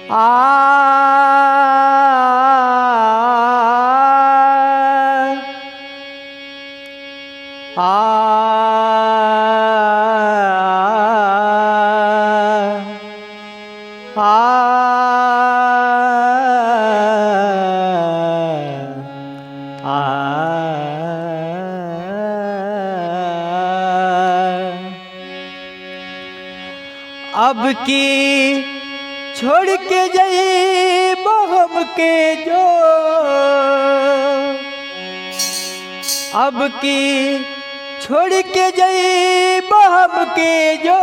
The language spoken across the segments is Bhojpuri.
आ आ अब की छोड़ के जाई बहम के जो अब की छोड़ के जाई बहम के जो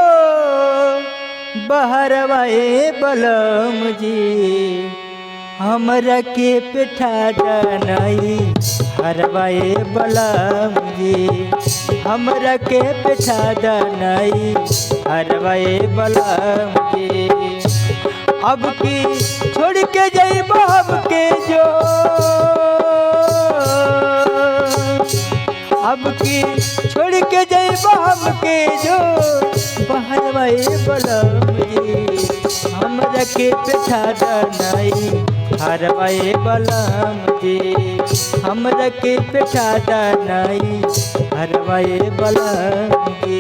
बहरवाए बलम जी हमरा के पिठा डनाई हरवाए बलम जी हमरा के पिठा डनाई हरवाए बलम जी अब की छोड़ के जाई बहम के जो अब की छोड़ के जाई बहम के जो बहरवाए बलम जी हमरा के पिठा डनाई हरवाए बलम जी हमरा के पिठा डनाई हरवाए बलम जी।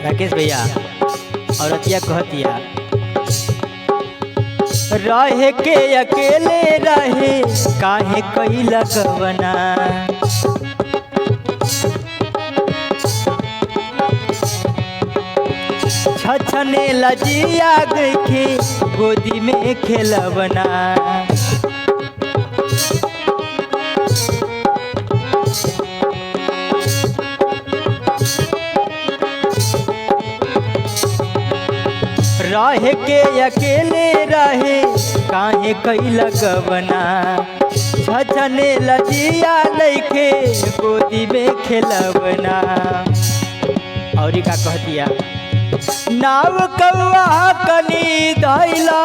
राकेश भैया औरतिया कहतिया रहे के अकेले रहे काहे कैला गवना छछने लजिया देखे गोदी में खेलवना रहे के अकेले रहे काहे कैला गवना छछने लजिया लइके गोदी में खेलवना। और का कहतिया नाव कौआ कनी धैला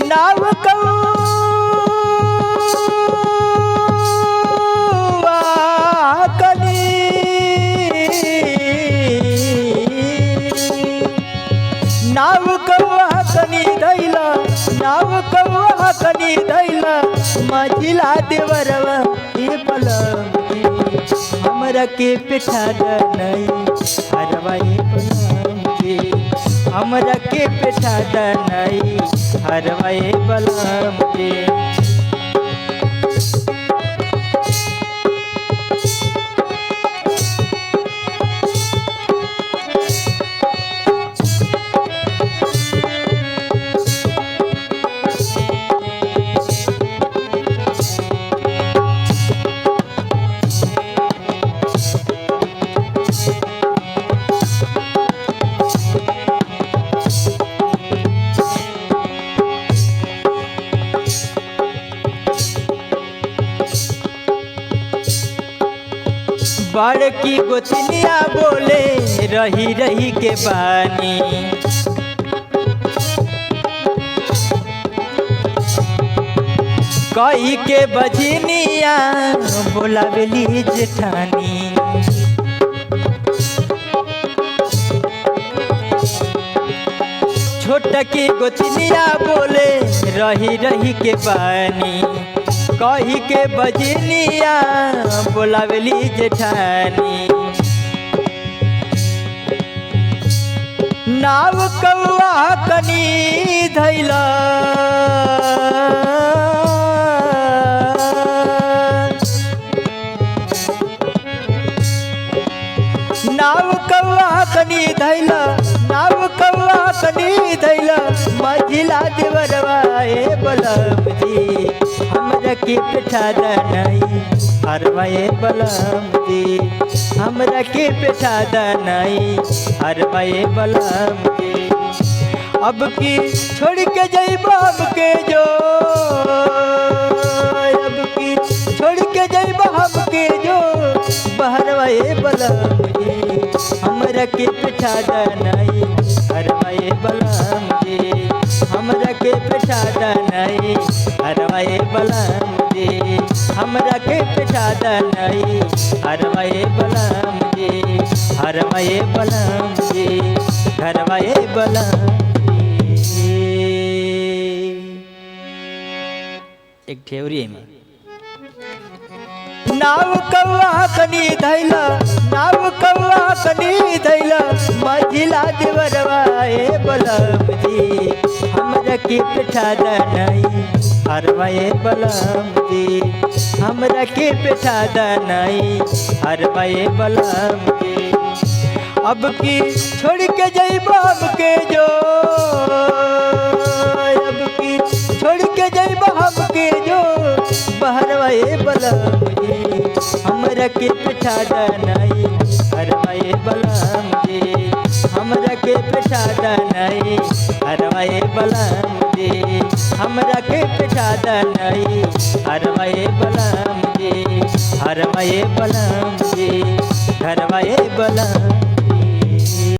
नाव कौआ कनी नाव कौआ कनी धैला नाव कौआ कनी धैला मझिला देवरवा ये बलम हमरा के पिठा डनाई हरवाए बलम जी हमरा के पिठा डनाई हरवाए बलम जी। बड़की गोतनिया बोले रही रही के बानी कही के बजनिया बोलावेली जेठानी छोटकी गोतनिया बोले रही रही के बानी कही के बजनिया बोलावेली जेठानी नाव कौआ कनी धैला नाव कौआ कनी धैला नाव कौआ कनी धैला मझिला देवरवा ए बलम जी हमरा हमरा के बैठा दनाई हरवाए बलम जी, हमरा के बैठा दनाई हरवाए बलम जी। अब की छोड़ के जाइब हमके जो, अब की छोड़ के जाइब हमके जो बहरवाए बलम जी, हमरा के बैठा दनाई हरवाए बलम जी, हमरा के बैठा दनाई हरवाए बलम जी, हमरा के बैठा दनाई हरवाए बलम जी, हरवाए बलम जी, हरवाए बलम जी। एक ठेवरी में नाव कौआ कनी धैला, नाव कौआ कनी धैला मझिला देवरवाए बलम जी, हमरा के बैठा दनाई हरवाए बलम जी, हमरा के बैठा दनाई हरवाए बलम जी। अब की छोड़ के जाइब हमके जो, अब की छोड़ के जाइब हमके जो बहरवाए बलम जी, हमरा के बैठा दनाई हरवाए बलम जी, हमरा के बैठा दनाई हरवाए बलम जी, हमरा के बैठा दनाई हरवाए बलम जी, हरवाए बलम जी, हरवाए बलम।